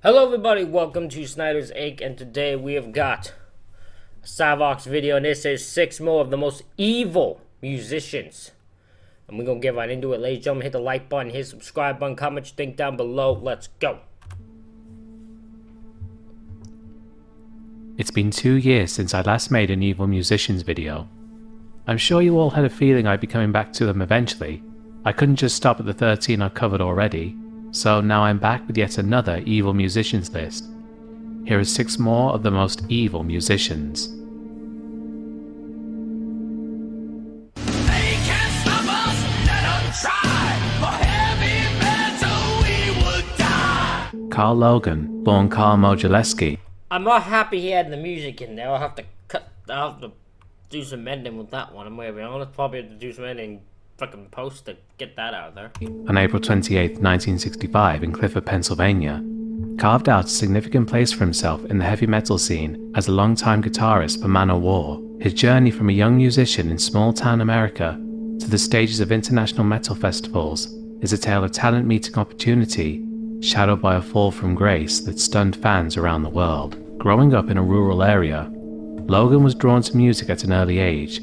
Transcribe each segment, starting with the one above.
Hello everybody, welcome to Snyder's Ache, and today we have got a Savox video, and this is 6 more of the most evil musicians. And we're gonna get right into it, ladies and gentlemen. Hit the like button, hit the subscribe button, comment your think down below. Let's go. It's been 2 years since I last made an evil musicians video. I'm sure you all had a feeling I'd be coming back to them eventually. I couldn't just stop at the 13 I've covered already. So now I'm back with yet another evil musicians list. Here are 6 more of the most evil musicians. They can't stop us, let them try. For heavy metal we would die. Karl Logan, born Karl Modzelewski. I'm not happy he had the music in there. I'll have to do some editing with that one. I'm gonna be honest, probably have to do some editing fucking post to get that out of there. On April 28, 1965 in Clifford, Pennsylvania, carved out a significant place for himself in the heavy metal scene as a longtime guitarist for Manowar. His journey from a young musician in small-town America to the stages of international metal festivals is a tale of talent meeting opportunity, shadowed by a fall from grace that stunned fans around the world. Growing up in a rural area, Logan was drawn to music at an early age.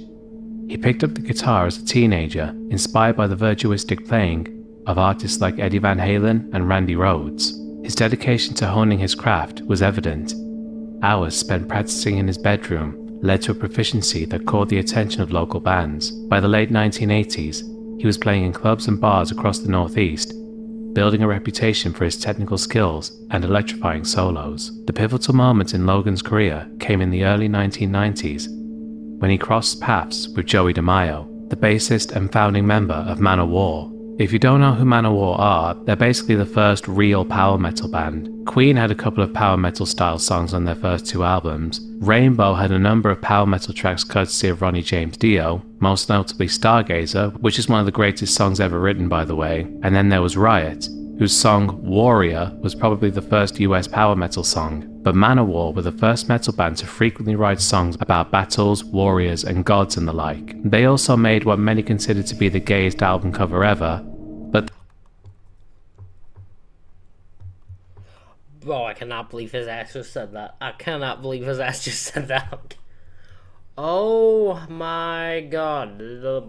He picked up the guitar as a teenager, inspired by the virtuistic playing of artists like Eddie Van Halen and Randy Rhoads. His dedication to honing his craft was evident. Hours spent practicing in his bedroom led to a proficiency that caught the attention of local bands. By the late 1980s, he was playing in clubs and bars across the Northeast, building a reputation for his technical skills and electrifying solos. The pivotal moment in Logan's career came in the early 1990s, when he crossed paths with Joey DeMaio, the bassist and founding member of Manowar. If you don't know who Manowar are, they're basically the first real power metal band. Queen had a couple of power metal style songs on their first 2 albums. Rainbow had a number of power metal tracks courtesy of Ronnie James Dio, most notably Stargazer, which is one of the greatest songs ever written, by the way. And then there was Riot, whose song Warrior was probably the first US power metal song. But Manowar were the first metal band to frequently write songs about battles, warriors, and gods and the like. They also made what many consider to be the gayest album cover ever, but Bro, I cannot believe his ass just said that. I cannot believe his ass just said that. Oh my god. The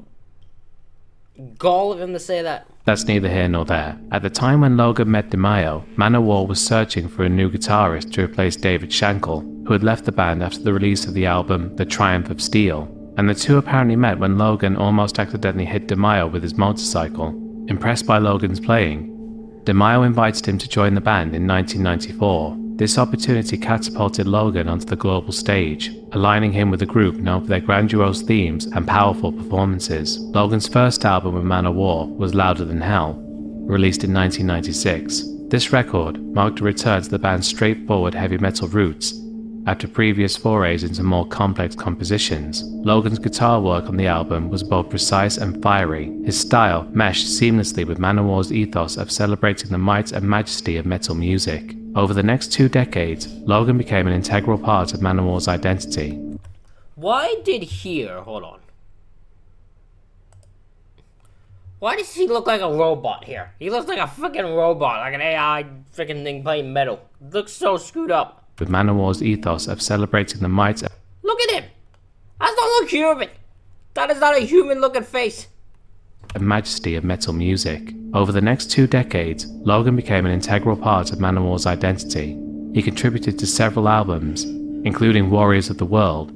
gall of him to say that. that's neither here nor there. At the time when Logan met DeMaio, Manowar was searching for a new guitarist to replace David Shankle, who had left the band after the release of the album The Triumph of Steel, and the two apparently met when Logan almost accidentally hit DeMaio with his motorcycle. Impressed by Logan's playing, DeMaio invited him to join the band in 1994. This opportunity catapulted Logan onto the global stage, aligning him with a group known for their grandiose themes and powerful performances. Logan's first album with Manowar was Louder Than Hell, released in 1996. This record marked a return to the band's straightforward heavy metal roots after previous forays into more complex compositions. Logan's guitar work on the album was both precise and fiery. His style meshed seamlessly with Manowar's ethos of celebrating the might and majesty of metal music. Over the next 2 decades, Logan became an integral part of Manowar's identity. Why did hold on. Why does he look like a robot here? He looks like a freaking robot, like an AI freaking thing playing metal. Looks so screwed up. With Manowar's ethos of celebrating the might Look at him! That don't look human! That is not a human looking face! and majesty of metal music. Over the next 2 decades, Logan became an integral part of Manowar's identity. He contributed to several albums, including Warriors of the World,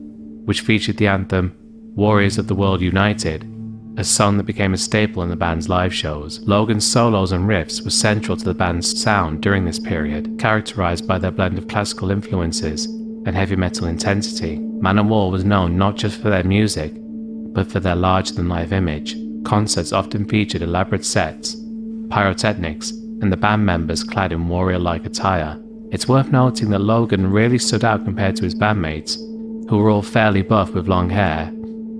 which featured the anthem Warriors of the World United, a song that became a staple in the band's live shows. Logan's solos and riffs were central to the band's sound during this period, characterized by their blend of classical influences and heavy metal intensity. Manowar was known not just for their music, but for their larger-than-life image. Concerts often featured elaborate sets, pyrotechnics, and the band members clad in warrior-like attire. It's worth noting that Logan really stood out compared to his bandmates, who were all fairly buff with long hair,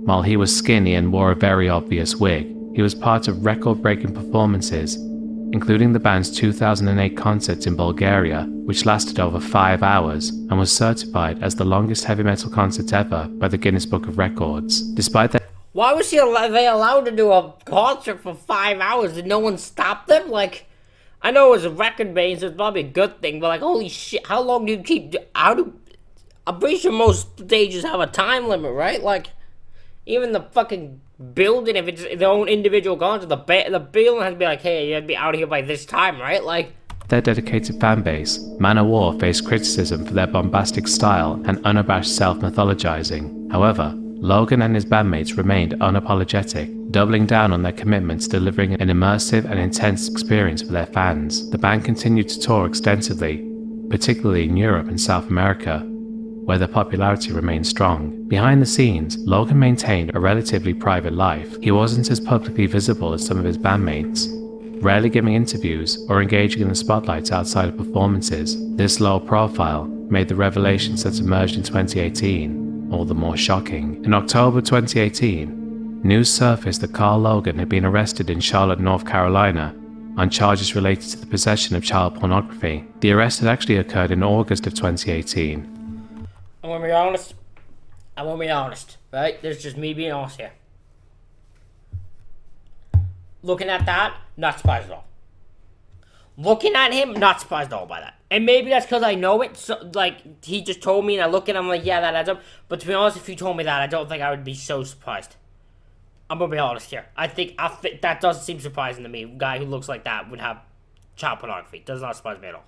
while he was skinny and wore a very obvious wig. He was part of record-breaking performances, including the band's 2008 concert in Bulgaria, which lasted over 5 hours and was certified as the longest heavy metal concert ever by the Guinness Book of Records. Despite that, Why was they allowed to do a concert for 5 hours? Did no one stop them? Like, I know it was a record band, so it's probably a good thing, but like, holy shit, how long do you keep, I'm pretty sure most stages have a time limit, right? Like, even the fucking building, if it's their own individual concert, the building has to be like, hey, you have to be out here by this time, right? Like, Their dedicated fanbase, Manowar faced criticism for their bombastic style and unabashed self-mythologizing. However, Logan and his bandmates remained unapologetic, doubling down on their commitment to delivering an immersive and intense experience for their fans. The band continued to tour extensively, particularly in Europe and South America, where their popularity remained strong. Behind the scenes, Logan maintained a relatively private life. He wasn't as publicly visible as some of his bandmates, rarely giving interviews or engaging in the spotlight outside of performances. This low profile made the revelations that emerged in 2018 all the more shocking. In October 2018, news surfaced that Karl Logan had been arrested in Charlotte, North Carolina on charges related to the possession of child pornography. The arrest had actually occurred in August of 2018. I'm gonna be honest, right? There's just me being honest here. Looking at that, not surprised at all. Looking at him, not surprised at all by that. And maybe that's because I know it. So, like, he just told me, and I look at him like, yeah, that adds up. But to be honest, if you told me that, I don't think I would be so surprised. I'm gonna be honest here. I think that doesn't seem surprising to me. A guy who looks like that would have child pornography. Does not surprise me at all.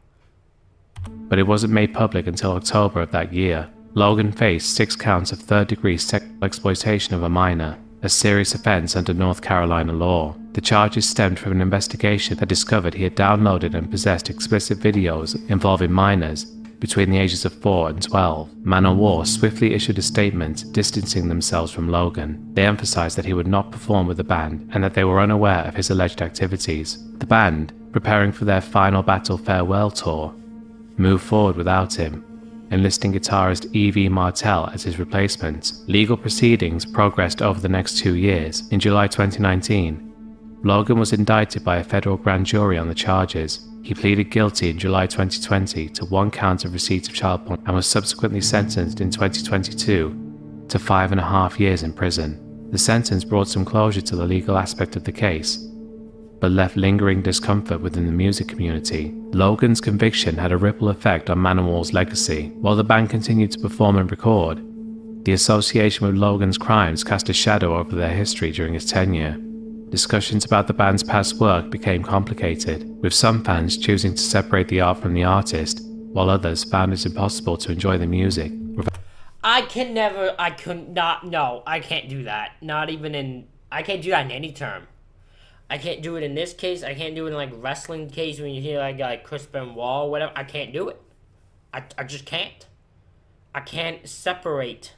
But it wasn't made public until October of that year. Logan faced 6 counts of third-degree sexual exploitation of a minor, a serious offense under North Carolina law. The charges stemmed from an investigation that discovered he had downloaded and possessed explicit videos involving minors between the ages of 4 and 12. Manowar swiftly issued a statement distancing themselves from Logan. They emphasized that he would not perform with the band and that they were unaware of his alleged activities. The band, preparing for their final Battle Farewell tour, moved forward without him, enlisting guitarist E.V. Martell as his replacement. Legal proceedings progressed over the next 2 years. In July 2019, Logan was indicted by a federal grand jury on the charges. He pleaded guilty in July 2020 to 1 count of receipt of child porn and was subsequently sentenced in 2022 to 5.5 years in prison. The sentence brought some closure to the legal aspect of the case, but left lingering discomfort within the music community. Logan's conviction had a ripple effect on Manowar's legacy. While the band continued to perform and record, the association with Logan's crimes cast a shadow over their history during his tenure. Discussions about the band's past work became complicated, with some fans choosing to separate the art from the artist, while others found it impossible to enjoy the music. I can't do that. I can't do that in any term. I can't do it in this case. I can't do it in, like, wrestling case when you hear, like Chris Benoit or whatever. I can't do it. I just can't. I can't separate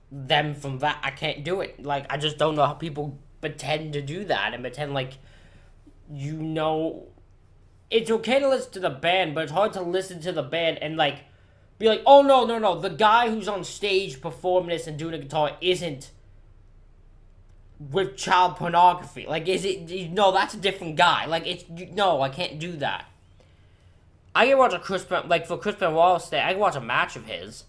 them from that. I can't do it. Like, I just don't know how people pretend to do that and pretend like, you know, it's okay to listen to the band, but it's hard to listen to the band and, like, be like, oh, no, the guy who's on stage performing this and doing the guitar isn't with child pornography. Like, is it, no, that's a different guy. Like, no, I can't do that. I can watch for Chris Benoit stage, I can watch a match of his.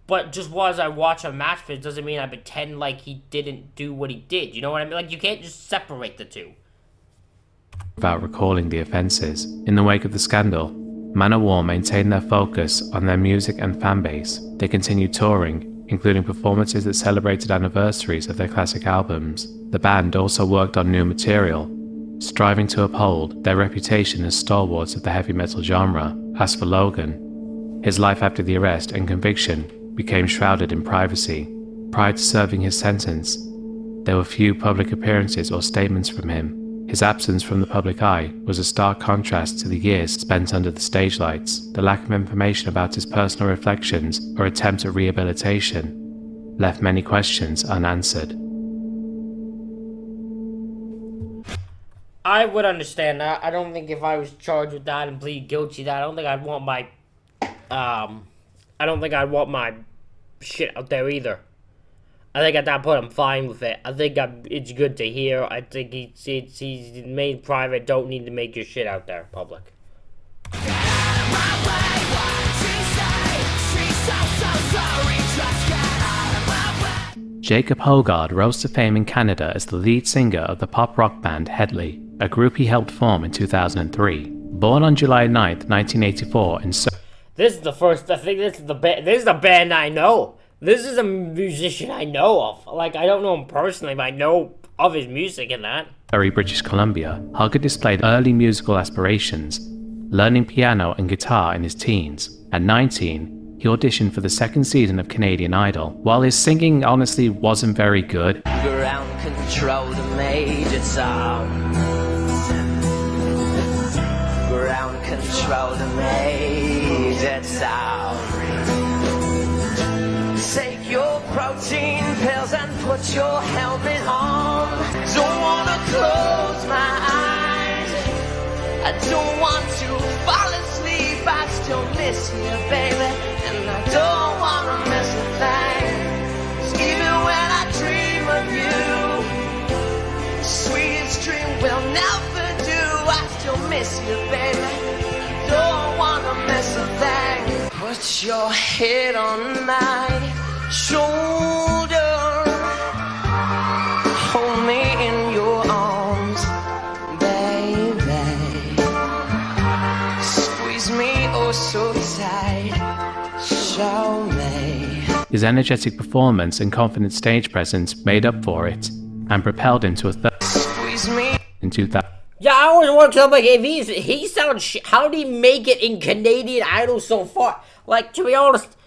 But just as I watch a match of his doesn't mean I pretend like he didn't do what he did. You know what I mean? Like, you can't just separate the two. Without recalling the offences. In the wake of the scandal, Manowar maintained their focus on their music and fanbase. They continued touring, including performances that celebrated anniversaries of their classic albums. The band also worked on new material, striving to uphold their reputation as stalwarts of the heavy metal genre. As for Logan, his life after the arrest and conviction became shrouded in privacy. Prior to serving his sentence, there were few public appearances or statements from him. His absence from the public eye was a stark contrast to the years spent under the stage lights. The lack of information about his personal reflections or attempt at rehabilitation left many questions unanswered. I would understand that. I don't think if I was charged with that and plead guilty to that, I don't think I'd want my shit out there either. I think at that point I'm fine with it. I think it's good to hear. I think he's made private. Don't need to make your shit out there public. Jacob Hoggard rose to fame in Canada as the lead singer of the pop rock band Hedley, a group he helped form in 2003. Born on July 9, 1984 in This is the first, I think this is the band I know. This is a musician I know of. Like, I don't know him personally, but I know of his music and that. Surrey, British Columbia, Hoggard displayed early musical aspirations, learning piano and guitar in his teens. At 19, he auditioned for the second season of Canadian Idol. While his singing honestly wasn't very good, Ground control to Major Tom. Ground control to Major Tom. Take your protein pills and put your helmet on. Don't wanna close my eyes. I don't want to fall asleep. I still miss you, baby, and I don't wanna miss a thing. 'Cause even when I dream of you, sweetest dream will never do. I still miss you, baby. I don't wanna miss a thing. Put your head on my shoulder. Hold me in your arms, baby. Squeeze me oh so tight. Show me. his energetic performance and confident stage presence made up for it, and propelled him to a third Squeeze me. in 2000. Yeah, I always wondered, I'm like, if he sounds how did he make it in Canadian Idol so far? Like, to be honest,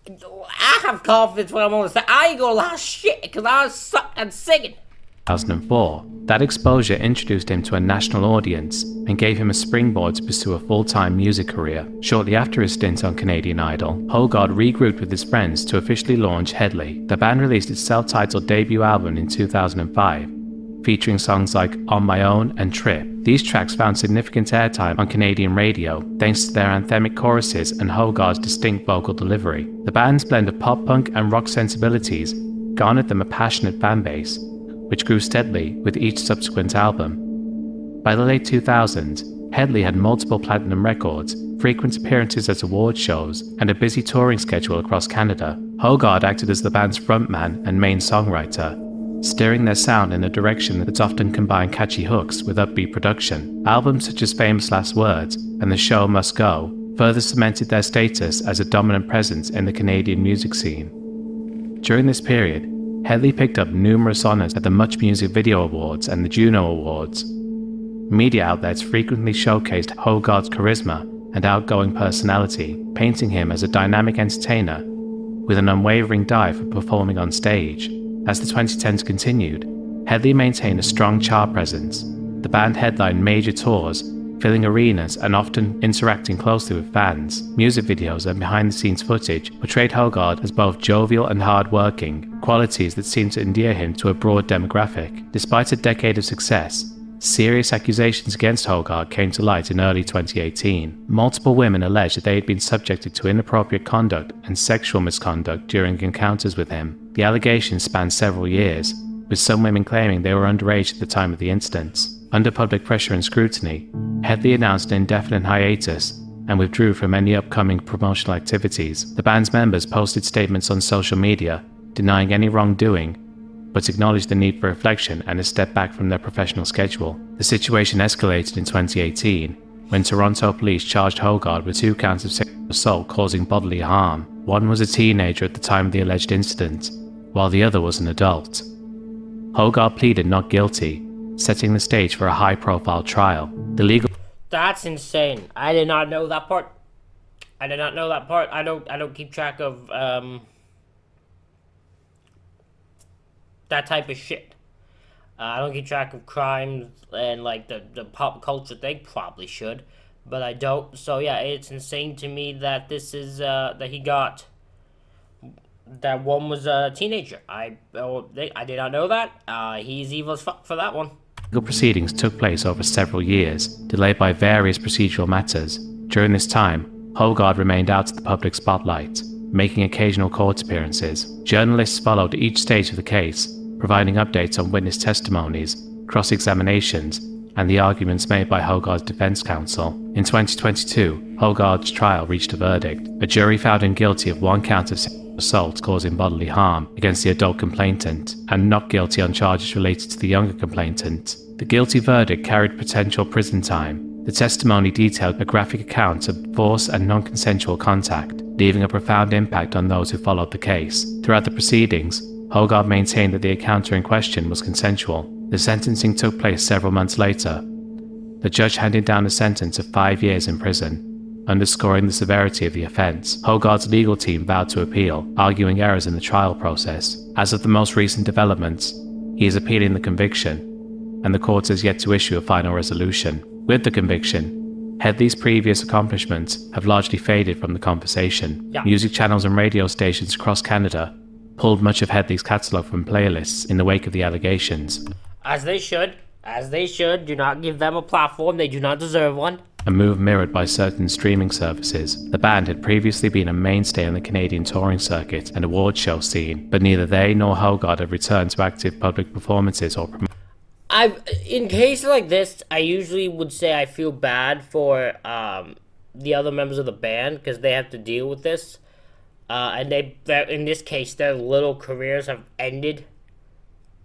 I have confidence when I'm on the stage. I ain't gonna lie shit, because I suck at singing. 2004. That exposure introduced him to a national audience and gave him a springboard to pursue a full-time music career. Shortly after his stint on Canadian Idol, Hoggard regrouped with his friends to officially launch Hedley. The band released its self-titled debut album in 2005, featuring songs like On My Own and Trip. These tracks found significant airtime on Canadian radio thanks to their anthemic choruses and Hoggard's distinct vocal delivery. The band's blend of pop-punk and rock sensibilities garnered them a passionate fan base, which grew steadily with each subsequent album. By the late 2000s, Hedley had multiple platinum records, frequent appearances at award shows, and a busy touring schedule across Canada. Hoggard acted as the band's frontman and main songwriter, steering their sound in a direction that's often combined catchy hooks with upbeat production. Albums such as Famous Last Words and The Show Must Go further cemented their status as a dominant presence in the Canadian music scene. During this period, Hedley picked up numerous honors at the Much Music Video Awards and the Juno Awards. Media outlets frequently showcased Hoggard's charisma and outgoing personality, painting him as a dynamic entertainer with an unwavering drive for performing on stage. As the 2010s continued, Hedley maintained a strong chart presence. The band headlined major tours, filling arenas and often interacting closely with fans. Music videos and behind-the-scenes footage portrayed Hoggard as both jovial and hard-working, qualities that seemed to endear him to a broad demographic. Despite a decade of success, serious accusations against Hoggard came to light in early 2018. Multiple women alleged that they had been subjected to inappropriate conduct and sexual misconduct during encounters with him. The allegations spanned several years, with some women claiming they were underage at the time of the incidents. Under public pressure and scrutiny, Hedley announced an indefinite hiatus and withdrew from any upcoming promotional activities. The band's members posted statements on social media denying any wrongdoing, but acknowledged the need for reflection and a step back from their professional schedule. The situation escalated in 2018 when Toronto police charged Hoggard with 2 counts of sexual assault causing bodily harm. One was a teenager at the time of the alleged incident, while the other was an adult. Hoggard pleaded not guilty, setting the stage for a high-profile trial. The legal... That's insane. I did not know that part. I did not know that part. I don't keep track of that type of shit. I don't keep track of crimes and like the pop culture. They probably should, but I don't. So yeah, it's insane to me that this is that he got. That one was a teenager. I did not know that. He's evil as fuck for that one. Legal proceedings took place over several years, delayed by various procedural matters. During this time, Hoggard remained out of the public spotlight, making occasional court appearances. Journalists followed each stage of the case, providing updates on witness testimonies, cross-examinations, and the arguments made by Hoggard's defense counsel. In 2022, Hoggard's trial reached a verdict. A jury found him guilty of 1 count of sexual assault causing bodily harm against the adult complainant, and not guilty on charges related to the younger complainant. The guilty verdict carried potential prison time. The testimony detailed a graphic account of force and non-consensual contact, leaving a profound impact on those who followed the case. Throughout the proceedings, Hoggard maintained that the encounter in question was consensual. The sentencing took place several months later. The judge handed down a sentence of 5 years in prison. Underscoring the severity of the offence, Hoggard's legal team vowed to appeal, arguing errors in the trial process. As of the most recent developments, he is appealing the conviction, and the court has yet to issue a final resolution. With the conviction, Headley's previous accomplishments have largely faded from the conversation. Music channels and radio stations across Canada pulled much of Headley's catalogue from playlists in the wake of the allegations. As they should. As they should. Do not give them a platform. They do not deserve one. A move mirrored by certain streaming services. The band had previously been a mainstay on the Canadian touring circuit and award show scene, but neither they nor Hoggard have returned to active public performances or in cases like this, I usually would say I feel bad for the other members of the band because they have to deal with this, and in this case, their little careers have ended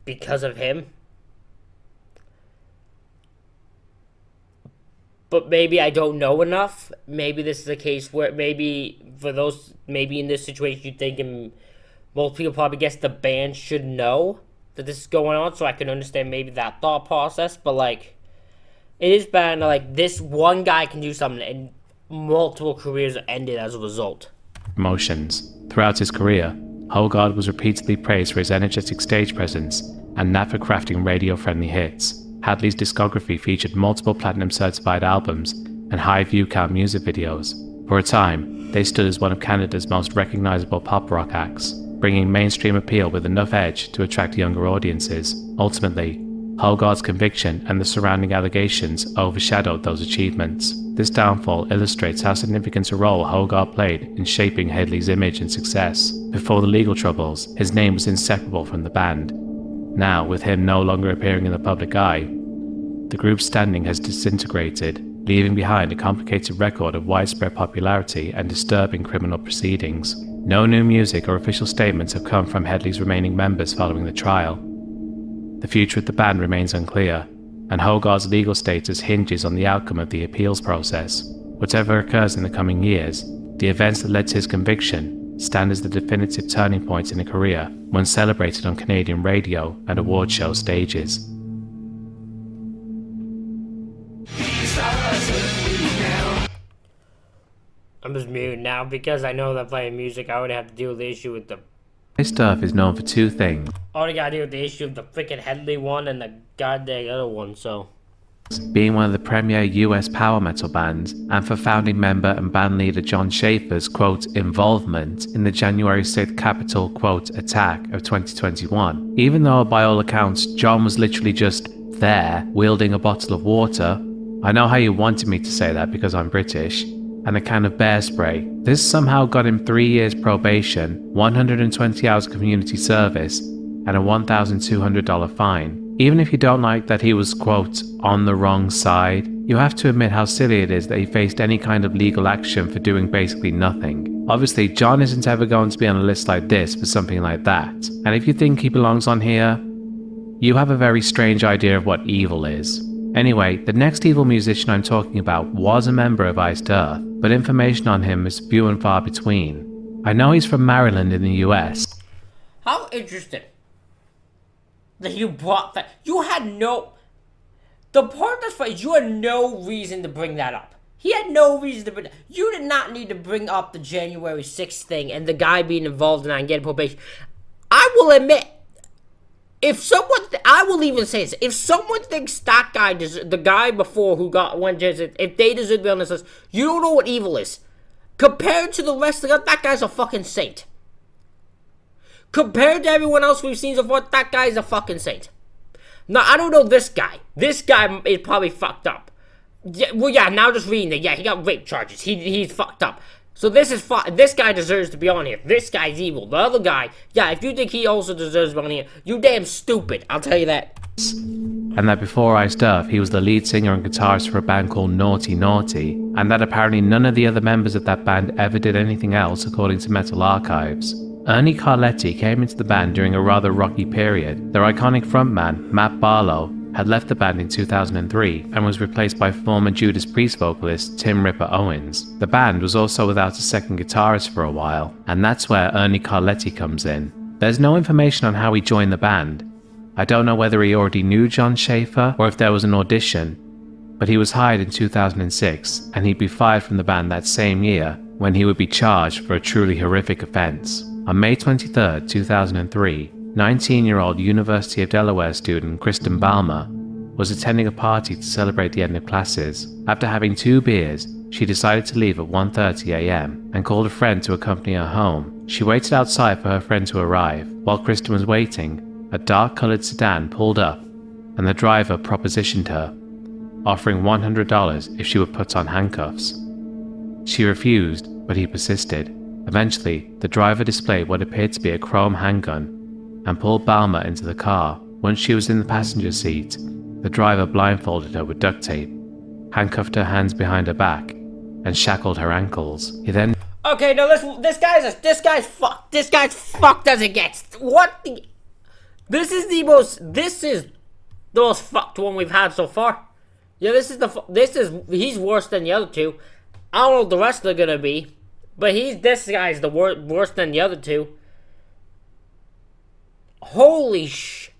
because of him. But maybe I don't know enough. Maybe this is a case where maybe in this situation you think most people probably guess the band should know that this is going on, so I can understand maybe that thought process. But like, it is bad. Like, this one guy can do something, and multiple careers are ended as a result. Promotions. Throughout his career, Hoggard was repeatedly praised for his energetic stage presence and knack for crafting radio-friendly hits. Hadley's discography featured multiple platinum-certified albums and high view-count music videos. For a time, they stood as one of Canada's most recognizable pop rock acts, bringing mainstream appeal with enough edge to attract younger audiences. Ultimately, Hoggard's conviction and the surrounding allegations overshadowed those achievements. This downfall illustrates how significant a role Hoggard played in shaping Headley's image and success. Before the legal troubles, his name was inseparable from the band. Now, with him no longer appearing in the public eye, the group's standing has disintegrated, leaving behind a complicated record of widespread popularity and disturbing criminal proceedings. No new music or official statements have come from Headley's remaining members following the trial. The future of the band remains unclear, and Hoggard's legal status hinges on the outcome of the appeals process. Whatever occurs in the coming years, the events that led to his conviction stand as the definitive turning point in a career, one celebrated on Canadian radio and award show stages. I'm just muted now because I know that playing music, I would have to deal with the issue with the... His stuff is known for two things. I already gotta deal with the issue of the freaking Headley one and the goddamn other one, so... Being one of the premier US power metal bands, and for founding member and band leader John Schaefer's, quote, involvement in the January 6th Capitol, quote, attack of 2021. Even though, by all accounts, John was literally just there, wielding a bottle of water. I know how you wanted me to say that because I'm British. And a can of bear spray. This somehow got him 3 years probation, 120 hours community service, and a $1,200 fine. Even if you don't like that he was, quote, on the wrong side, you have to admit how silly it is that he faced any kind of legal action for doing basically nothing. Obviously, John isn't ever going to be on a list like this for something like that. And if you think he belongs on here, you have a very strange idea of what evil is. Anyway, the next evil musician I'm talking about was a member of Iced Earth, but information on him is few and far between. I know he's from Maryland in the US. How interesting that you brought that. You had no... The part that's funny is you had no reason to bring that up. He had no reason to bring... You did not need to bring up the January 6th thing and the guy being involved in that and getting probation. I will admit, if someone... I will even say this. If someone thinks that guy, the guy before who went to... If they deserve to be on this list, you don't know what evil is. Compared to the rest of the... That guy's a fucking saint. Compared to everyone else we've seen so far, that guy's a fucking saint. Now, I don't know this guy. This guy is probably fucked up. Yeah, well, yeah, now just reading it. Yeah, he got rape charges. He's fucked up. So this guy deserves to be on here. This guy's evil. The other guy, yeah, if you think he also deserves to be on here, you damn stupid. I'll tell you that. And that before Iced Earth, he was the lead singer and guitarist for a band called Naughty Naughty, and that apparently none of the other members of that band ever did anything else according to Metal Archives. Ernie Carletti came into the band during a rather rocky period. Their iconic frontman, Matt Barlow, had left the band in 2003 and was replaced by former Judas Priest vocalist Tim Ripper Owens. The band was also without a second guitarist for a while, and that's where Ernie Carletti comes in. There's no information on how he joined the band. I don't know whether he already knew John Schaefer or if there was an audition, but he was hired in 2006 and he'd be fired from the band that same year when he would be charged for a truly horrific offense. On May 23, 2003, 19-year-old University of Delaware student Kristen Balmer was attending a party to celebrate the end of classes. After having 2 beers, she decided to leave at 1:30 a.m. and called a friend to accompany her home. She waited outside for her friend to arrive. While Kristen was waiting, a dark-colored sedan pulled up, and the driver propositioned her, offering $100 if she would put on handcuffs. She refused, but he persisted. Eventually, the driver displayed what appeared to be a chrome handgun and pulled Balmer into the car. Once she was in the passenger seat, the driver blindfolded her with duct tape, handcuffed her hands behind her back, and shackled her ankles. He then... Okay, no, this guy's fucked. This guy's fucked as it gets. What the... This is the most fucked one we've had so far. Yeah, he's worse than the other two. I don't know what the rest are gonna be, but this guy's the worse than the other two. Holy sh...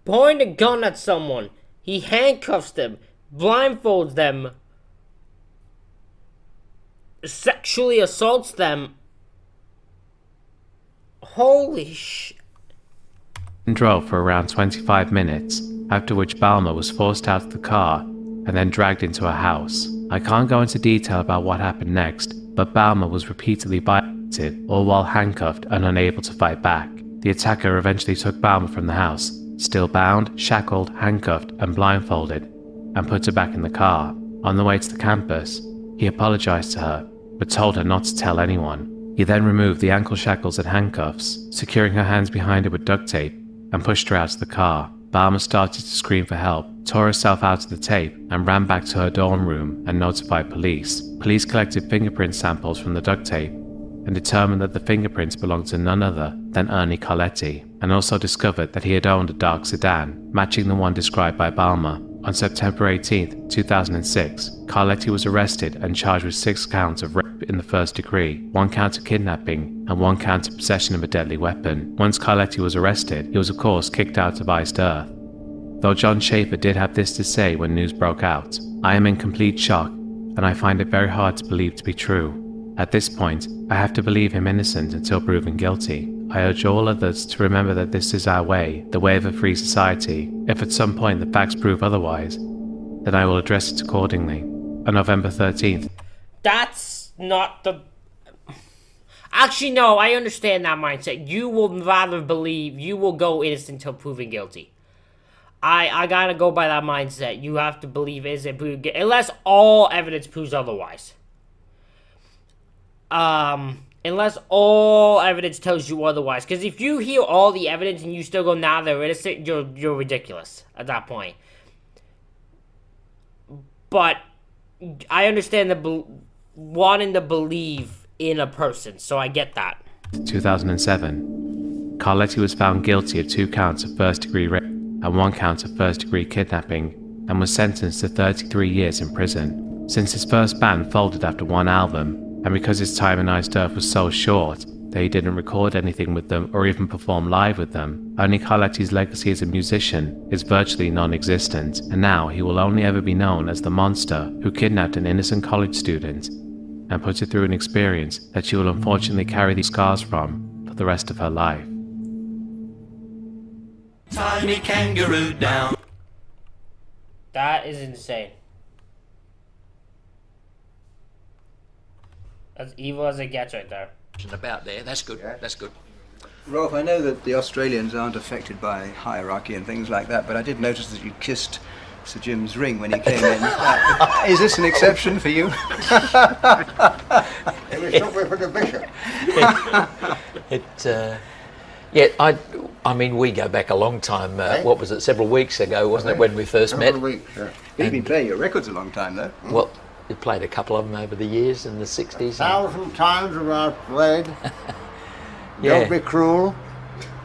Point a gun at someone. He handcuffs them, blindfolds them, sexually assaults them. Holy sh... drove for around 25 minutes, after which Balmer was forced out of the car and then dragged into a house. I can't go into detail about what happened next, but Balmer was repeatedly violated, all while handcuffed and unable to fight back. The attacker eventually took Balmer from the house, still bound, shackled, handcuffed, and blindfolded, and put her back in the car. On the way to the campus, he apologized to her, but told her not to tell anyone. He then removed the ankle shackles and handcuffs, securing her hands behind her with duct tape, and pushed her out of the car. Balmer started to scream for help, tore herself out of the tape, and ran back to her dorm room and notified police. Police collected fingerprint samples from the duct tape and determined that the fingerprints belonged to none other than Ernie Carletti, and also discovered that he had owned a dark sedan, matching the one described by Balmer. On September 18, 2006, Carletti was arrested and charged with 6 counts of rape in the first degree, 1 count of kidnapping, and 1 count of possession of a deadly weapon. Once Carletti was arrested, he was of course kicked out of Iced Earth. Though John Schaefer did have this to say when news broke out: "I am in complete shock, and I find it very hard to believe to be true. At this point, I have to believe him innocent until proven guilty. I urge all others to remember that this is our way, the way of a free society. If at some point the facts prove otherwise, then I will address it accordingly." On November 13th. That's not the... Actually, no, I understand that mindset. You will rather believe, you will go innocent until proven guilty. I gotta go by that mindset. You have to believe innocent, proven guilty, unless all evidence proves otherwise. Unless all evidence tells you otherwise. Because if you hear all the evidence and you still go, nah, they're innocent, you're ridiculous at that point. But I understand wanting to believe in a person, so I get that. 2007. Carletti was found guilty of 2 counts of first-degree rape and 1 count of first-degree kidnapping, and was sentenced to 33 years in prison. Since his first band folded after 1 album, and because his time in Iced Earth was so short that he didn't record anything with them or even perform live with them, Ernie Carletti's legacy as a musician is virtually non-existent, and now he will only ever be known as the monster who kidnapped an innocent college student and put her through an experience that she will unfortunately carry these scars from for the rest of her life. Tiny kangaroo down. That is insane. As evil as it gets right there. About there, that's good, that's good. Rolf, I know that the Australians aren't affected by hierarchy and things like that, but I did notice that you kissed Sir Jim's ring when he came in. Is this an exception for you? It was somewhere for the bishop. Yeah, I mean, we go back a long time. What was it? Several weeks ago, wasn't it, when we first met? Several weeks, yeah. You've been playing your records a long time, though. Well, we played a couple of them over the years in the 60s. 1,000 times have I played. Yeah. Don't Be Cruel,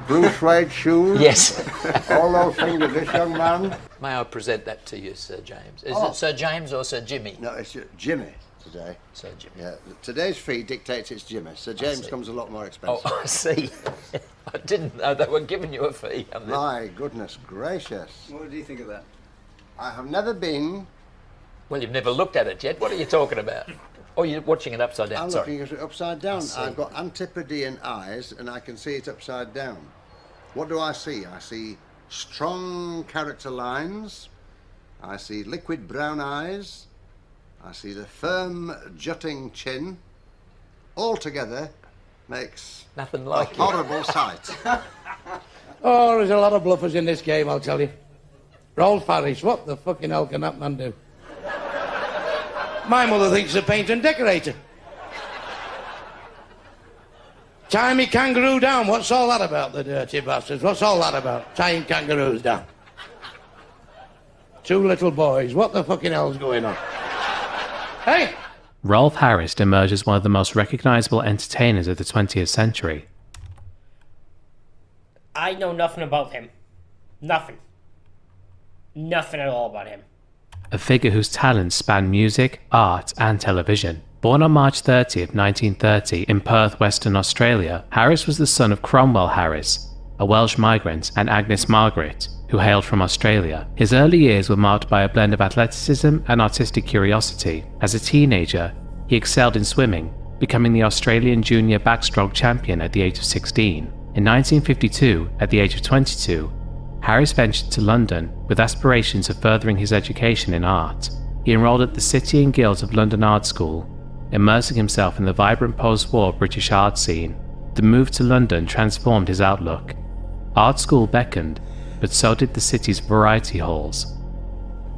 Blue Suede Shoes. Yes. All those things of this young man. May I present that to you, Sir James? Is it Sir James or Sir Jimmy? No, it's Jimmy today. Sir Jimmy. Yeah, today's fee dictates it's Jimmy. Sir James comes a lot more expensive. Oh, I see. I didn't know they were giving you a fee on this. My goodness gracious. What do you think of that? I have never been. Well, you've never looked at it yet. What are you talking about? Oh, you're watching it upside down. I'm Sorry. looking at it upside down. see. I've got Antipodean eyes and I can see it upside down. What do I see? I see strong character lines. I see liquid brown eyes. I see the firm jutting chin. All together makes Nothing a like it. horrible sight. Oh, there's a lot of bluffers in this game, I'll tell you. Rolf Harris, what the fucking hell can that man do? My mother thinks he's a painter and decorator. Tie me kangaroo down, what's all that about, the dirty bastards? What's all that about, tying kangaroos down? Two little boys, what the fucking hell's going on? Hey! Rolf Harris emerged as one of the most recognizable entertainers of the 20th century. I know nothing about him. Nothing. Nothing at all about him. A figure whose talents span music, art, and television. Born on March 30th, 1930 in Perth, Western Australia, Harris was the son of Cromwell Harris, a Welsh migrant, and Agnes Margaret, who hailed from Australia. His early years were marked by a blend of athleticism and artistic curiosity. As a teenager, he excelled in swimming, becoming the Australian junior backstroke champion at the age of 16. In 1952, at the age of 22, Harris ventured to London with aspirations of furthering his education in art. He enrolled at the City and Guilds of London Art School, immersing himself in the vibrant post-war British art scene. The move to London transformed his outlook. Art school beckoned, but so did the city's variety halls.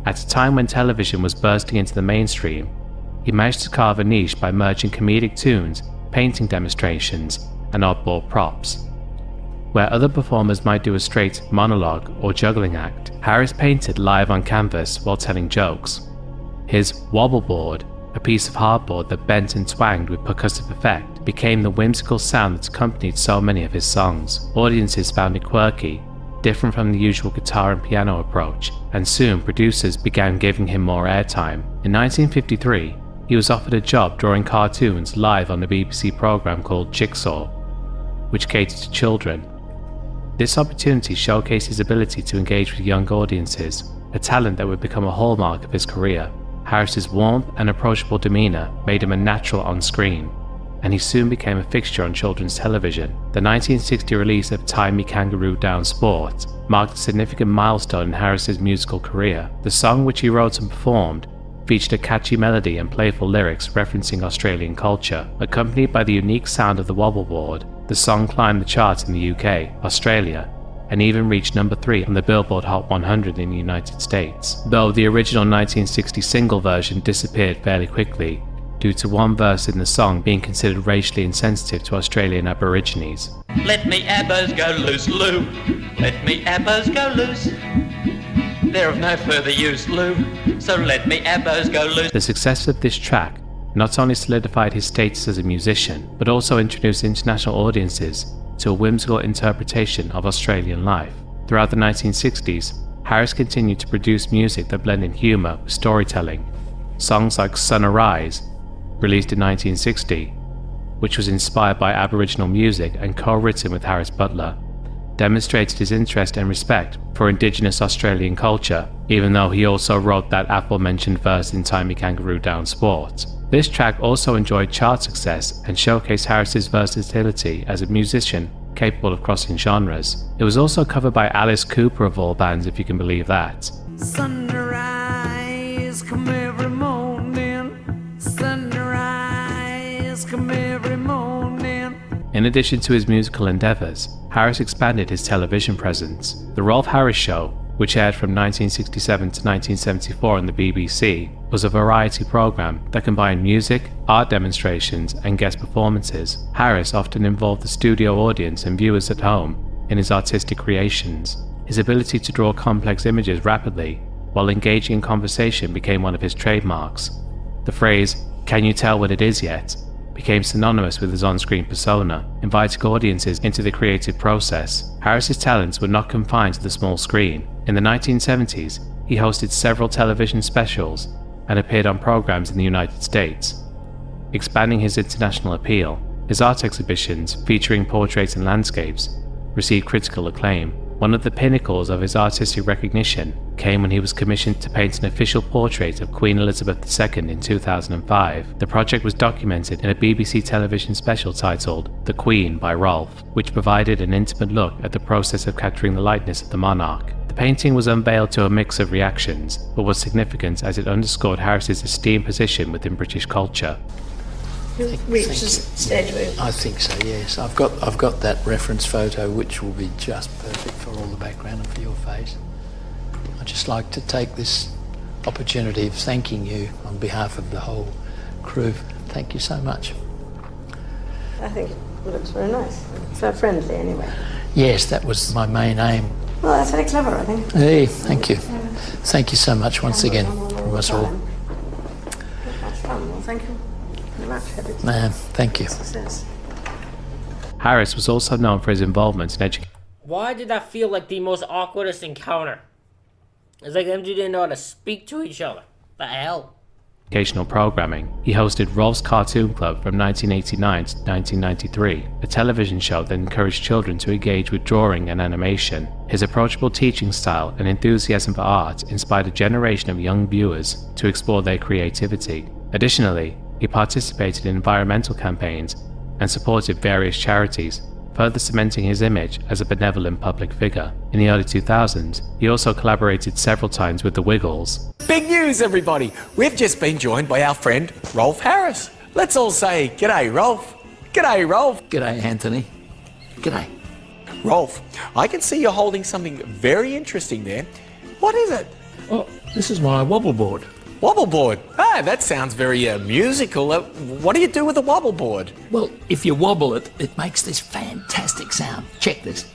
At a time when television was bursting into the mainstream, he managed to carve a niche by merging comedic tunes, painting demonstrations, and oddball props. Where other performers might do a straight monologue or juggling act, Harris painted live on canvas while telling jokes. His wobble board, a piece of hardboard that bent and twanged with percussive effect, became the whimsical sound that accompanied so many of his songs. Audiences found it quirky, different from the usual guitar and piano approach, and soon producers began giving him more airtime. In 1953, he was offered a job drawing cartoons live on a BBC program called Jigsaw, which catered to children. This opportunity showcased his ability to engage with young audiences, a talent that would become a hallmark of his career. Harris's warmth and approachable demeanour made him a natural on screen, and he soon became a fixture on children's television. The 1960 release of Tie Me Kangaroo Down Sport marked a significant milestone in Harris's musical career. The song, which he wrote and performed, featured a catchy melody and playful lyrics referencing Australian culture. Accompanied by the unique sound of the wobble board, the song climbed the charts in the UK, Australia, and even reached number 3 on the Billboard Hot 100 in the United States, though the original 1960 single version disappeared fairly quickly due to one verse in the song being considered racially insensitive to Australian Aborigines. Let me abbas go loose, Lou. Let me abbas go loose. They're of no further use, Lou. So let me abbas go loose. The success of this track not only solidified his status as a musician, but also introduced international audiences to a whimsical interpretation of Australian life. Throughout the 1960s, Harris continued to produce music that blended humour with storytelling. Songs like Sun Arise, released in 1960, which was inspired by Aboriginal music and co-written with Harris Butler, demonstrated his interest and respect for Indigenous Australian culture, even though he also wrote that aforementioned verse in Tie Me Kangaroo Down Sport. This track also enjoyed chart success and showcased Harris's versatility as a musician capable of crossing genres. It was also covered by Alice Cooper of all bands, if you can believe that. Sunrise, come every morning. Sunrise, come every morning. In addition to his musical endeavours, Harris expanded his television presence. The Rolf Harris Show, which aired from 1967 to 1974 on the BBC, was a variety program that combined music, art demonstrations, and guest performances. Harris often involved the studio audience and viewers at home in his artistic creations. His ability to draw complex images rapidly while engaging in conversation became one of his trademarks. The phrase, "Can you tell what it is yet?" became synonymous with his on-screen persona, inviting audiences into the creative process. Harris's talents were not confined to the small screen. In the 1970s, he hosted several television specials and appeared on programs in the United States. Expanding his international appeal, his art exhibitions, featuring portraits and landscapes, received critical acclaim. One of the pinnacles of his artistic recognition came when he was commissioned to paint an official portrait of Queen Elizabeth II in 2005. The project was documented in a BBC television special titled The Queen by Rolf, which provided an intimate look at the process of capturing the likeness of the monarch. The painting was unveiled to a mix of reactions, but was significant as it underscored Harris's esteemed position within British culture. Reach the stage move. I think so, yes. I've got that reference photo, which will be just perfect for all the background and for your face. I'd just like to take this opportunity of thanking you on behalf of the whole crew. Thank you so much. I think it looks very nice. So friendly, anyway. Yes, that was my main aim. Well, that's very clever, I think. Hey, thank you. Thank you so much once again from us all. That's fun. Well, thank you very much. Thank you. Success. Harris was also known for his involvement in education. Why did that feel like the most awkwardest encounter? It's like them two didn't know how to speak to each other. The hell? Educational programming. He hosted Rolf's Cartoon Club from 1989 to 1993, a television show that encouraged children to engage with drawing and animation. His approachable teaching style and enthusiasm for art inspired a generation of young viewers to explore their creativity. Additionally, he participated in environmental campaigns and supported various charities, further cementing his image as a benevolent public figure. In the early 2000s, he also collaborated several times with the Wiggles. Big news, everybody! We've just been joined by our friend Rolf Harris. Let's all say g'day, Rolf. G'day, Rolf. G'day, Anthony. G'day. Rolf, I can see you're holding something very interesting there. What is it? Oh, this is my wobble board. Wobble board. Ah, that sounds very musical. What do you do with a wobble board? Well, if you wobble it, it makes this fantastic sound. Check this.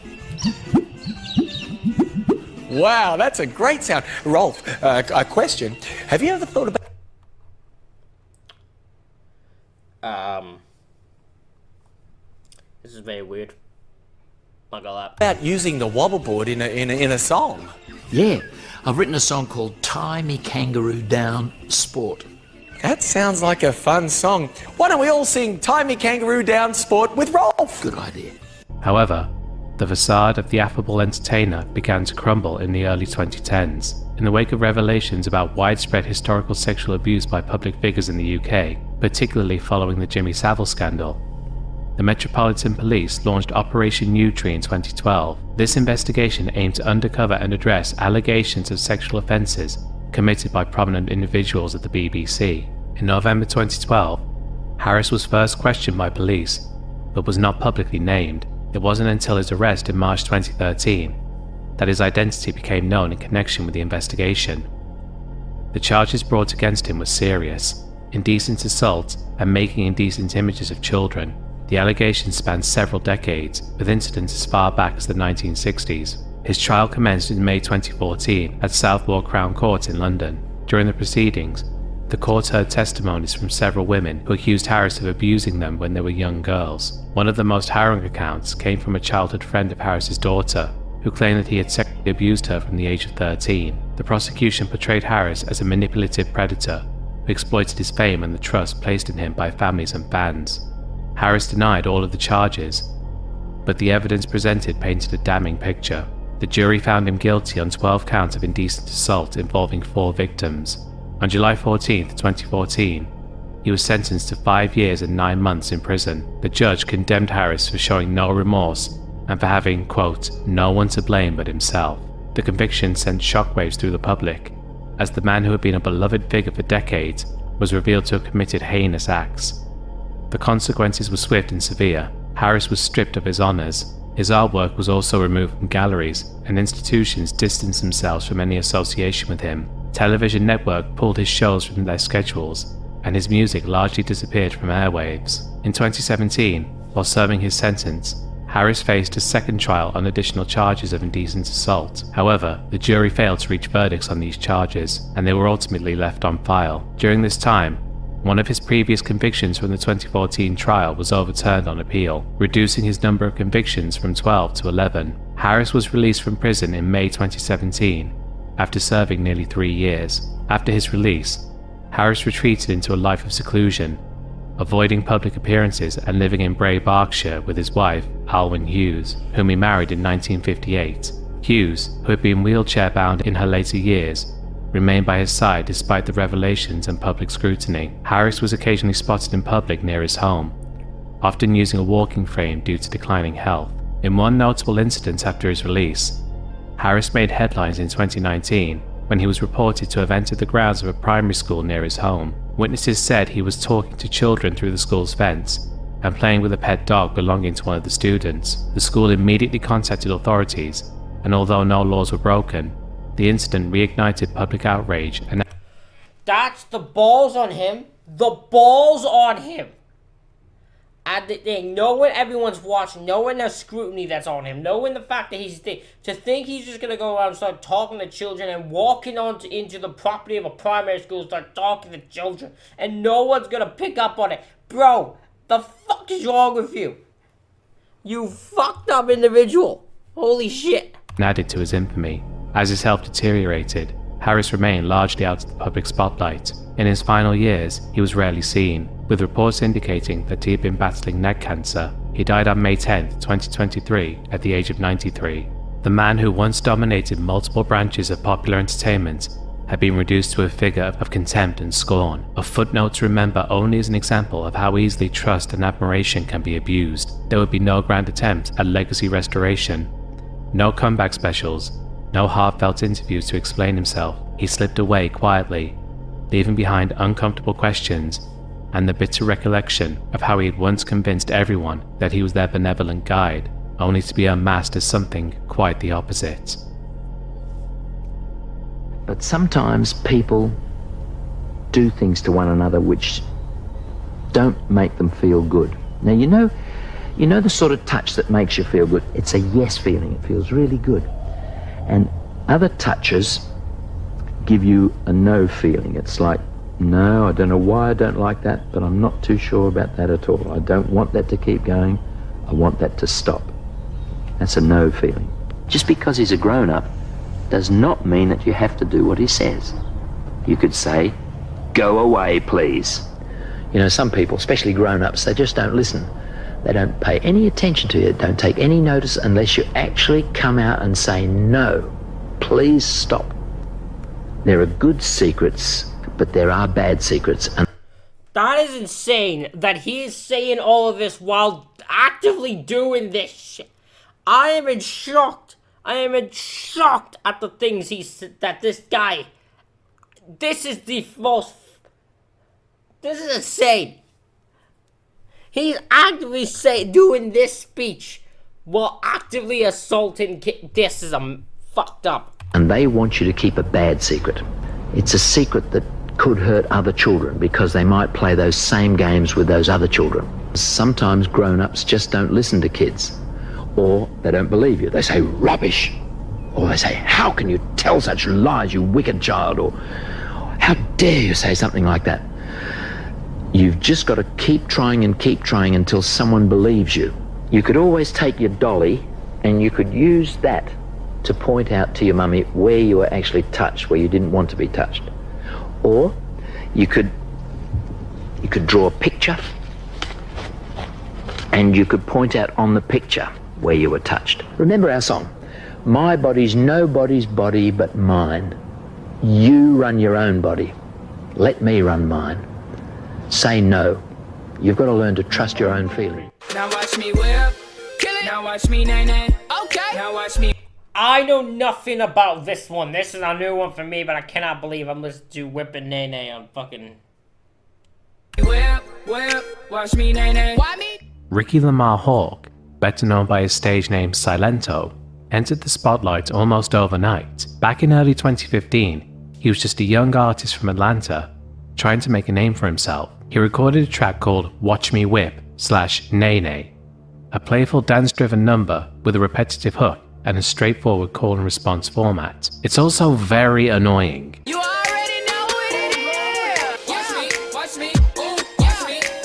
Wow, that's a great sound. Rolf, a question. Have you ever thought about... This is very weird. Not gonna lie. about using the wobble board in a song? Yeah, I've written a song called Tie Me Kangaroo Down Sport. That sounds like a fun song. Why don't we all sing Tie Me Kangaroo Down Sport with Rolf? Good idea. However, the facade of the affable entertainer began to crumble in the early 2010s. In the wake of revelations about widespread historical sexual abuse by public figures in the UK, particularly following the Jimmy Savile scandal, the Metropolitan Police launched Operation Yewtree in 2012. This investigation aimed to uncover and address allegations of sexual offences committed by prominent individuals at the BBC. In November 2012, Harris was first questioned by police, but was not publicly named. It wasn't until his arrest in March 2013 that his identity became known in connection with the investigation. The charges brought against him were serious: indecent assault and making indecent images of children. The allegations spanned several decades, with incidents as far back as the 1960s. His trial commenced in May 2014 at Southwark Crown Court in London. During the proceedings, the court heard testimonies from several women who accused Harris of abusing them when they were young girls. One of the most harrowing accounts came from a childhood friend of Harris's daughter, who claimed that he had sexually abused her from the age of 13. The prosecution portrayed Harris as a manipulative predator who exploited his fame and the trust placed in him by families and fans. Harris denied all of the charges, but the evidence presented painted a damning picture. The jury found him guilty on 12 counts of indecent assault involving 4 victims. On July 14, 2014, he was sentenced to 5 years and 9 months in prison. The judge condemned Harris for showing no remorse and for having, quote, no one to blame but himself. The conviction sent shockwaves through the public, as the man who had been a beloved figure for decades was revealed to have committed heinous acts. The consequences were swift and severe. Harris was stripped of his honours, His artwork was also removed from galleries, and institutions distanced themselves from any association with him. Television network pulled his shows from their schedules, and his music largely disappeared from airwaves. In 2017, while serving his sentence, Harris faced a second trial on additional charges of indecent assault. However, the jury failed to reach verdicts on these charges, and they were ultimately left on file. During this time, one of his previous convictions from the 2014 trial was overturned on appeal, reducing his number of convictions from 12 to 11. Harris was released from prison in May 2017, after serving nearly 3 years. After his release, Harris retreated into a life of seclusion, avoiding public appearances and living in Bray, Berkshire with his wife, Alwyn Hughes, whom he married in 1958. Hughes, who had been wheelchair-bound in her later years, remained by his side despite the revelations and public scrutiny. Harris was occasionally spotted in public near his home, often using a walking frame due to declining health. In one notable incident after his release, Harris made headlines in 2019 when he was reported to have entered the grounds of a primary school near his home. Witnesses said he was talking to children through the school's fence and playing with a pet dog belonging to one of the students. The school immediately contacted authorities, and although no laws were broken, the incident reignited public outrage and... That's the balls on him. The balls on him. At the thing, knowing everyone's watching, knowing the scrutiny that's on him, knowing the fact that to think he's just gonna go around and start talking to children and walking into the property of a primary school and start talking to children, and no one's gonna pick up on it. Bro, the fuck is wrong with you? You fucked up individual. Holy shit. added to his infamy. As his health deteriorated, Harris remained largely out of the public spotlight. In his final years, he was rarely seen, with reports indicating that he had been battling neck cancer. He died on May 10, 2023, at the age of 93. The man who once dominated multiple branches of popular entertainment had been reduced to a figure of contempt and scorn, a footnote to remember only as an example of how easily trust and admiration can be abused. There would be no grand attempt at legacy restoration, no comeback specials, no heartfelt interviews to explain himself. He slipped away quietly, leaving behind uncomfortable questions and the bitter recollection of how he had once convinced everyone that he was their benevolent guide, only to be unmasked as something quite the opposite. But sometimes people do things to one another which don't make them feel good. Now, you know the sort of touch that makes you feel good? It's a yes feeling. It feels really good. And other touches give you a no feeling. It's like, no, I don't know why I don't like that, but I'm not too sure about that at all. I don't want that to keep going. I want that to stop. That's a no feeling. Just because he's a grown-up does not mean that you have to do what he says. You could say, go away, please. You know, some people, especially grown-ups, they just don't listen. They don't pay any attention to you, don't take any notice unless you actually come out and say, no, please stop. There are good secrets, but there are bad secrets. And that is insane that he is saying all of this while actively doing this shit. I am in shock. I am shocked at the things that this guy... This is insane. He's actively doing this speech while actively assaulting kids. This is fucked up. And they want you to keep a bad secret. It's a secret that could hurt other children because they might play those same games with those other children. Sometimes grown-ups just don't listen to kids. Or they don't believe you. They say, rubbish. Or they say, how can you tell such lies, you wicked child? Or how dare you say something like that? You've just got to keep trying until someone believes you. You could always take your dolly and you could use that to point out to your mummy where you were actually touched, where you didn't want to be touched. Or you could draw a picture and you could point out on the picture where you were touched. Remember our song, my body's nobody's body but mine. You run your own body. Let me run mine. Say no. You've got to learn to trust your own feeling. Now watch me whip, kill it. Now watch me nay. Okay. Now watch me. I know nothing about this one. This is a new one for me, but I cannot believe I'm listening to Whip and Nay on fucking... Whip, watch me nay. Why me? Ricky Lamar Hawke better known by his stage name Silento, entered the spotlight almost overnight. Back in early 2015, he was just a young artist from Atlanta trying to make a name for himself. He recorded a track called Watch Me Whip / Nay Nay, a playful dance-driven number with a repetitive hook and a straightforward call and response format. It's also very annoying. You already know what it is. Watch me, ooh,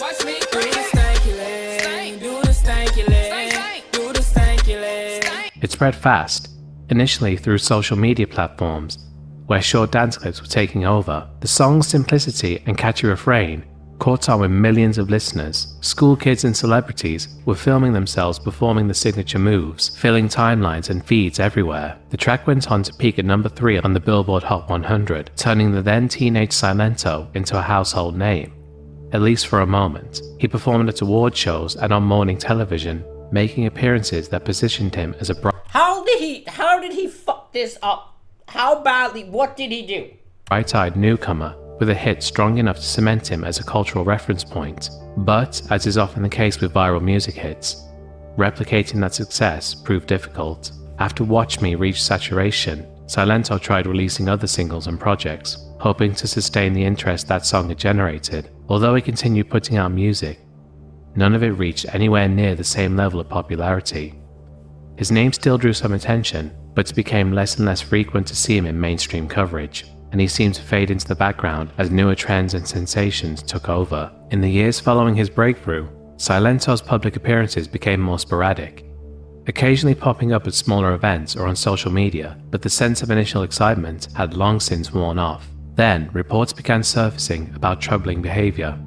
watch me. Do the stanky leg, do the stanky leg, do the stanky leg. It spread fast, initially through social media platforms, where short dance clips were taking over. The song's simplicity and catchy refrain caught on with millions of listeners. School kids and celebrities were filming themselves performing the signature moves, filling timelines and feeds everywhere. The track went on to peak at number 3 on the Billboard Hot 100, turning the then teenage Silento into a household name, at least for a moment. He performed at award shows and on morning television, making appearances that positioned him as a How did he fuck this up? How badly? What did he do? bright-eyed newcomer with a hit strong enough to cement him as a cultural reference point. But, as is often the case with viral music hits, replicating that success proved difficult. After Watch Me reached saturation, Silento tried releasing other singles and projects, hoping to sustain the interest that song had generated. Although he continued putting out music, none of it reached anywhere near the same level of popularity. His name still drew some attention, but it became less and less frequent to see him in mainstream coverage, and he seemed to fade into the background as newer trends and sensations took over. In the years following his breakthrough, Silento's public appearances became more sporadic, occasionally popping up at smaller events or on social media, but the sense of initial excitement had long since worn off. Then, reports began surfacing about troubling behavior.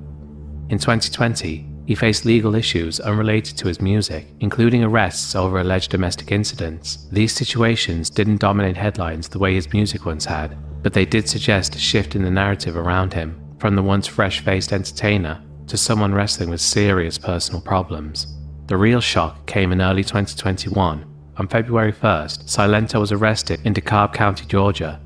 In 2020, he faced legal issues unrelated to his music, including arrests over alleged domestic incidents. These situations didn't dominate headlines the way his music once had, but they did suggest a shift in the narrative around him, from the once fresh-faced entertainer to someone wrestling with serious personal problems. The real shock came in early 2021. On February 1st, Silento was arrested in DeKalb County, Georgia.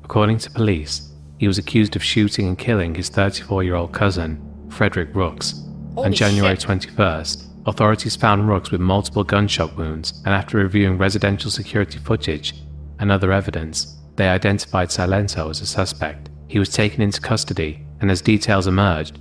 According to police, he was accused of shooting and killing his 34-year-old cousin, Frederick Brooks. On January 21st, authorities found Brooks with multiple gunshot wounds, and after reviewing residential security footage and other evidence, they identified Silento as a suspect. He was taken into custody, and as details emerged,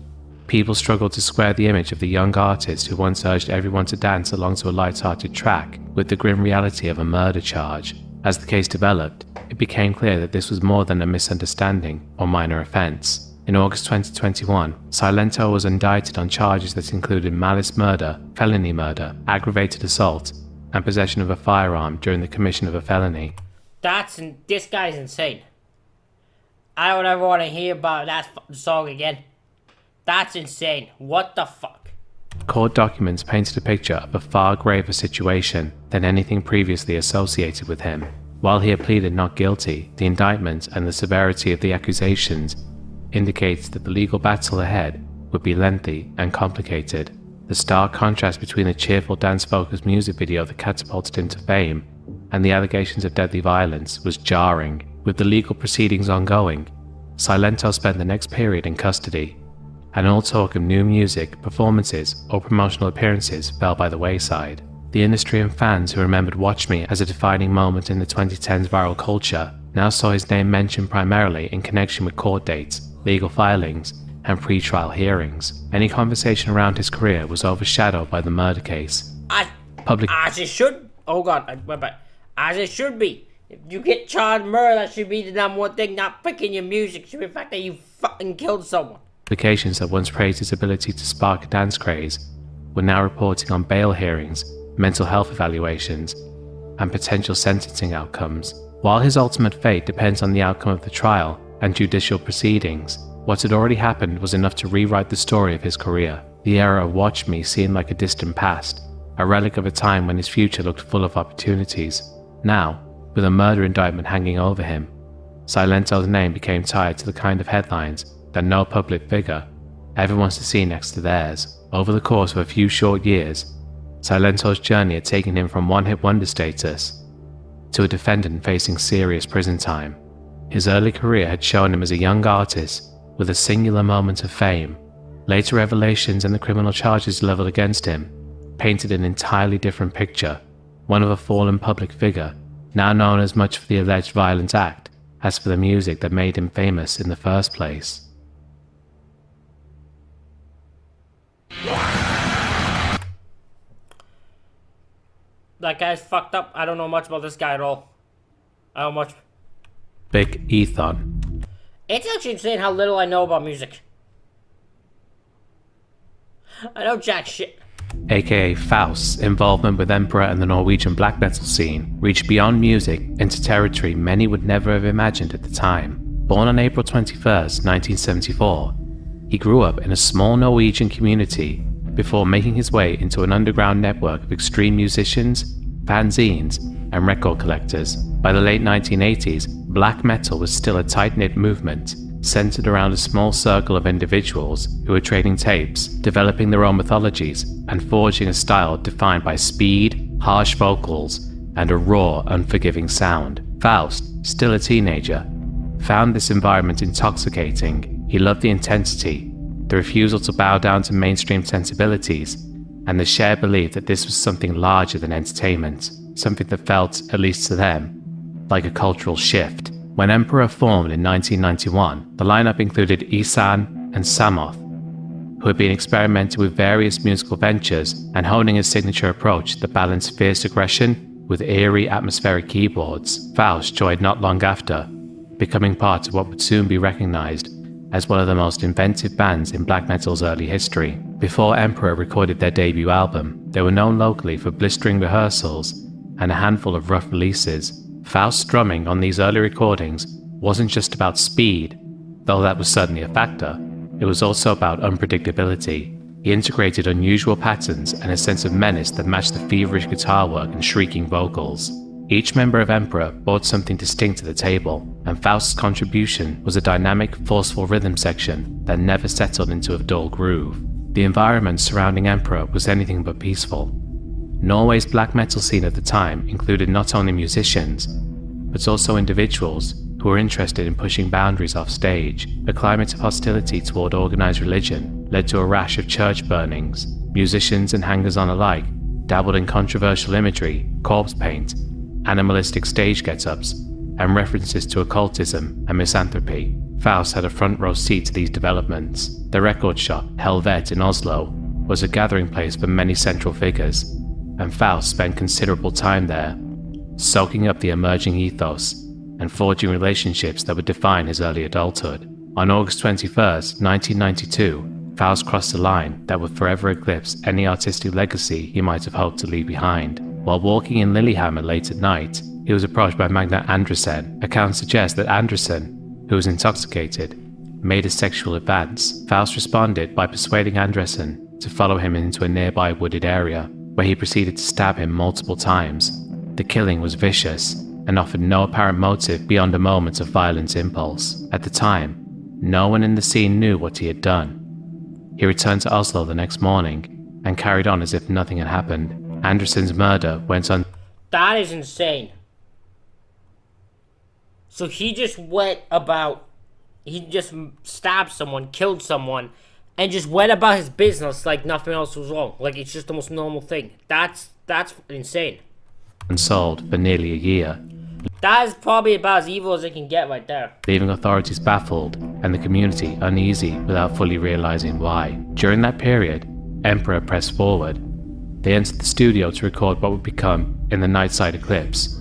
people struggled to square the image of the young artist who once urged everyone to dance along to a light-hearted track with the grim reality of a murder charge. As the case developed, it became clear that this was more than a misunderstanding or minor offense. In August 2021, Silento was indicted on charges that included malice murder, felony murder, aggravated assault, and possession of a firearm during the commission of a felony. This guy's insane. I don't ever want to hear about that song again. That's insane. What the fuck? Court documents painted a picture of a far graver situation than anything previously associated with him. While he had pleaded not guilty, the indictment and the severity of the accusations indicates that the legal battle ahead would be lengthy and complicated. The stark contrast between the cheerful dance-focused music video that catapulted him to fame and the allegations of deadly violence was jarring. With the legal proceedings ongoing, Silento spent the next period in custody, and all talk of new music, performances, or promotional appearances fell by the wayside. The industry and fans who remembered Watch Me as a defining moment in the 2010s viral culture now saw his name mentioned primarily in connection with court dates, legal filings, and pre-trial hearings. Any conversation around his career was overshadowed by the murder case. As it should. Oh god, as it should be. If you get charged murder, that should be the number one thing, not picking your music. It should be the fact that you fucking killed someone. Publications that once praised his ability to spark a dance craze were now reporting on bail hearings, mental health evaluations, and potential sentencing outcomes. While his ultimate fate depends on the outcome of the trial and judicial proceedings, what had already happened was enough to rewrite the story of his career. The era of Watch Me seemed like a distant past, a relic of a time when his future looked full of opportunities. Now, with a murder indictment hanging over him, Silento's name became tied to the kind of headlines that no public figure ever wants to see next to theirs. Over the course of a few short years, Silento's journey had taken him from one-hit wonder status to a defendant facing serious prison time. His early career had shown him as a young artist with a singular moment of fame. Later revelations and the criminal charges leveled against him painted an entirely different picture, one of a fallen public figure, now known as much for the alleged violent act as for the music that made him famous in the first place. That guy's fucked up. I don't know much about this guy at all. I don't much. Big Ethon. It's actually insane how little I know about music. I know jack shit. aka Faust's involvement with Emperor and the Norwegian black metal scene reached beyond music into territory many would never have imagined at the time. Born on April 21st, 1974, he grew up in a small Norwegian community before making his way into an underground network of extreme musicians, fanzines, and record collectors. By the late 1980s, black metal was still a tight-knit movement centered around a small circle of individuals who were trading tapes, developing their own mythologies, and forging a style defined by speed, harsh vocals, and a raw, unforgiving sound. Faust, still a teenager, found this environment intoxicating. He loved the intensity, the refusal to bow down to mainstream sensibilities, and the shared belief that this was something larger than entertainment, something that felt, at least to them, like a cultural shift. When Emperor formed in 1991, the lineup included Isan and Samoth, who had been experimenting with various musical ventures and honing a signature approach that balanced fierce aggression with eerie atmospheric keyboards. Faust joined not long after, becoming part of what would soon be recognized as one of the most inventive bands in black metal's early history. Before Emperor recorded their debut album, they were known locally for blistering rehearsals and a handful of rough releases. Faust's drumming on these early recordings wasn't just about speed, though that was certainly a factor. It was also about unpredictability. He integrated unusual patterns and a sense of menace that matched the feverish guitar work and shrieking vocals. Each member of Emperor brought something distinct to the table, and Faust's contribution was a dynamic, forceful rhythm section that never settled into a dull groove. The environment surrounding Emperor was anything but peaceful. Norway's black metal scene at the time included not only musicians, but also individuals who were interested in pushing boundaries off stage. A climate of hostility toward organized religion led to a rash of church burnings. Musicians and hangers-on alike dabbled in controversial imagery, corpse paint, animalistic stage get-ups, and references to occultism and misanthropy. Faust had a front-row seat to these developments. The record shop, Helvet in Oslo, was a gathering place for many central figures, and Faust spent considerable time there, soaking up the emerging ethos and forging relationships that would define his early adulthood. On August 21st, 1992, Faust crossed a line that would forever eclipse any artistic legacy he might have hoped to leave behind. While walking in Lillehammer late at night, he was approached by Magna Andersen. Accounts suggest that Andersen, who was intoxicated, made a sexual advance. Faust responded by persuading Andersen to follow him into a nearby wooded area, where he proceeded to stab him multiple times. The killing was vicious and offered no apparent motive beyond a moment of violent impulse. At the time, no one in the scene knew what he had done. He returned to Oslo the next morning and carried on as if nothing had happened. Andersen's murder went on. That is insane. So he just he just stabbed someone, killed someone, and just went about his business like nothing else was wrong. Like it's just the most normal thing. That's insane. Unsolved for nearly a year. That is probably about as evil as it can get right there. Leaving authorities baffled and the community uneasy without fully realizing why. During that period, Emperor pressed forward. They entered the studio to record what would become In the Nightside Eclipse.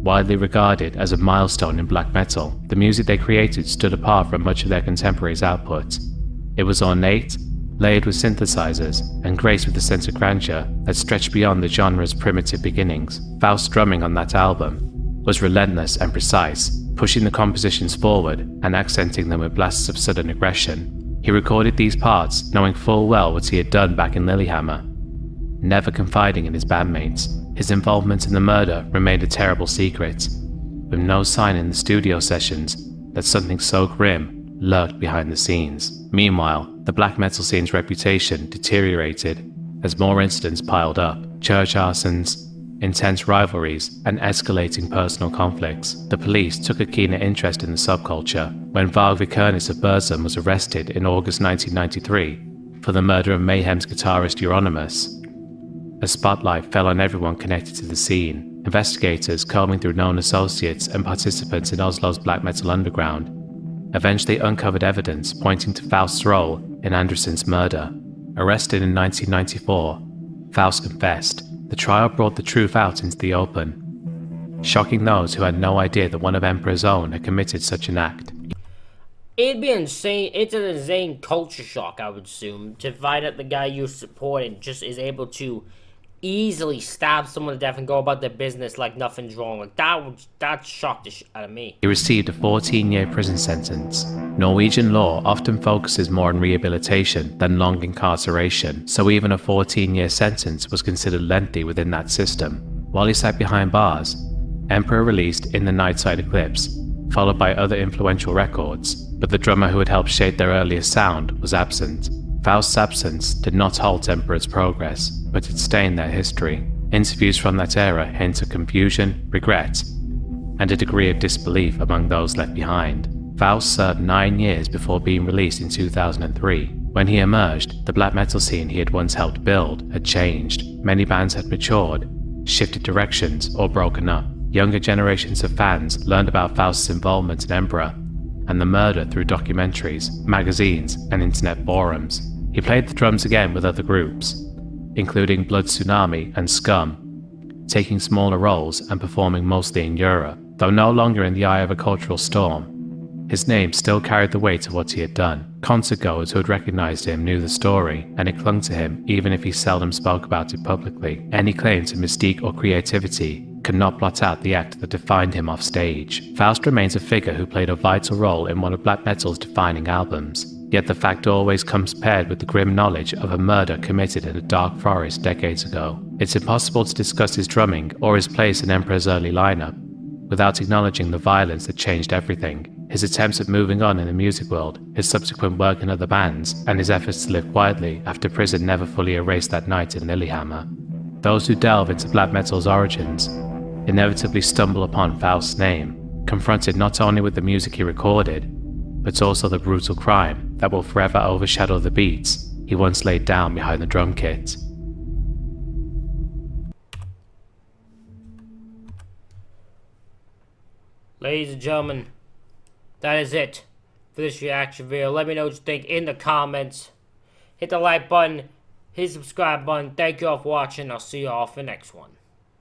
Widely regarded as a milestone in black metal, the music they created stood apart from much of their contemporaries' output. It was ornate, layered with synthesizers, and graced with a sense of grandeur that stretched beyond the genre's primitive beginnings. Faust's drumming on that album was relentless and precise, pushing the compositions forward and accenting them with blasts of sudden aggression. He recorded these parts knowing full well what he had done back in Lillehammer, never confiding in his bandmates. His involvement in the murder remained a terrible secret, with no sign in the studio sessions that something so grim lurked behind the scenes. Meanwhile, the black metal scene's reputation deteriorated as more incidents piled up. Church arsons, intense rivalries, and escalating personal conflicts. The police took a keener interest in the subculture when Varg Vikernes of Burzum was arrested in August 1993 for the murder of Mayhem's guitarist Euronymous. A spotlight fell on everyone connected to the scene. Investigators combing through known associates and participants in Oslo's black metal underground eventually uncovered evidence pointing to Faust's role in Anderson's murder. Arrested in 1994, Faust confessed. The trial brought the truth out into the open, shocking those who had no idea that one of Emperor's own had committed such an act. It'd be insane. It's an insane culture shock, I would assume, to find out the guy you're supporting just is able to easily stab someone to death and go about their business like nothing's wrong. Like that shocked the shit out of me. He received a 14-year prison sentence. Norwegian law often focuses more on rehabilitation than long incarceration, so even a 14-year sentence was considered lengthy within that system. While he sat behind bars, Emperor released In the Nightside Eclipse, followed by other influential records, but the drummer who had helped shape their earliest sound was absent. Faust's absence did not halt Emperor's progress, but it stained their history. Interviews from that era hint at confusion, regret, and a degree of disbelief among those left behind. Faust served 9 years before being released in 2003. When he emerged, the black metal scene he had once helped build had changed. Many bands had matured, shifted directions, or broken up. Younger generations of fans learned about Faust's involvement in Emperor and the murder through documentaries, magazines, and internet forums. He played the drums again with other groups, including Blood Tsunami and Scum, taking smaller roles and performing mostly in Europe. Though no longer in the eye of a cultural storm, his name still carried the weight of what he had done. Concertgoers who had recognized him knew the story, and it clung to him even if he seldom spoke about it publicly. Any claim to mystique or creativity could not blot out the act that defined him off stage. Faust remains a figure who played a vital role in one of black metal's defining albums, yet the fact always comes paired with the grim knowledge of a murder committed in a dark forest decades ago. It's impossible to discuss his drumming or his place in Emperor's early lineup without acknowledging the violence that changed everything. His attempts at moving on in the music world, his subsequent work in other bands, and his efforts to live quietly after prison never fully erased that night in Lillehammer. Those who delve into black metal's origins inevitably stumble upon Faust's name, confronted not only with the music he recorded, but also the brutal crime that will forever overshadow the beats he once laid down behind the drum kit. Ladies and gentlemen, that is it for this reaction video. Let me know what you think in the comments. Hit the like button, hit the subscribe button. Thank you all for watching. I'll see you all for the next one.